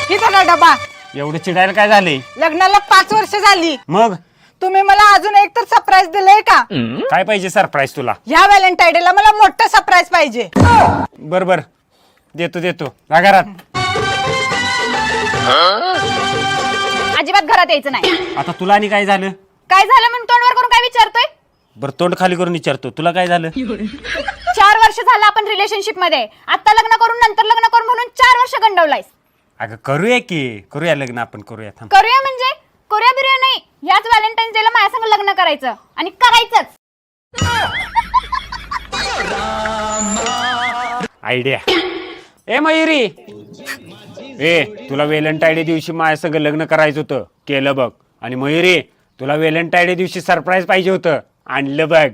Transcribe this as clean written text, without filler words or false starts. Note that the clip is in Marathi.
ही धरा डबा. एवढं चिडायला काय झाले? लग्नाला 5 वर्ष झाली. मग तुम्ही मला अजून एक तर सरप्राईज दिलंय का? काय पाहिजे सरप्राईज तुला? ह्या व्हॅलेंटाईन डेला मला मोठं सरप्राईज पाहिजे. बर बर देतो देतो. जा घरात. अजिबात घरात यायचं नाही. आता तुला आणि काय झालं? काय झालं म्हणून तोंडवर करून काय विचारतोय? बर तोंड खाली करून विचारतो, तुला काय झालं? 4 वर्ष झालं आपण रिलेशनशिप मध्ये. आता लग्न करून नंतर लग्न करून म्हणून 4 वर्ष गंडवलायस. अगं करूया की, करूया लग्न आपण, करूया. थांब. करूया म्हणजे करूया बिरूया नाही. याच व्हॅलेंटाईन डेला माझ्या संग लग्न करायचं आणि करायचंच. आयडिया. ए मयुरी, ए तुला व्हॅलेंटाईन डे दिवशी माझ्या संग लग्न करायचं होतं, केलं बघ. आणि मयुरी तुला व्हॅलेंटाईन डे दिवशी सरप्राईज पाहिजे होतं, आणलं बघ.